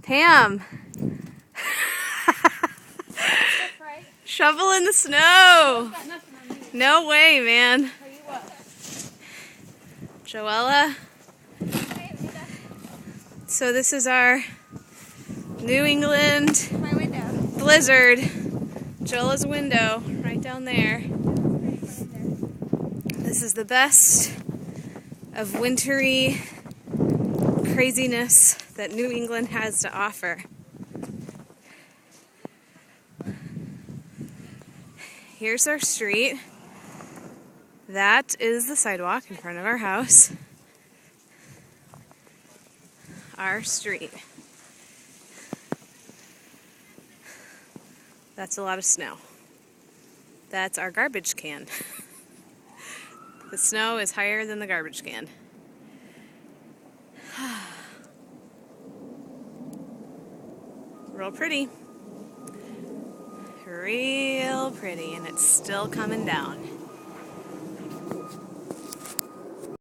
Pam! Shovel in the snow! No way, man. Joella. So this is our New England blizzard. Joella's window, right down there. This is the best of wintry craziness that New England has to offer. Here's our street. That is the sidewalk in front of our house. Our street. That's a lot of snow. That's our garbage can. The snow is higher than the garbage can. Real pretty. Real pretty, and it's still coming down.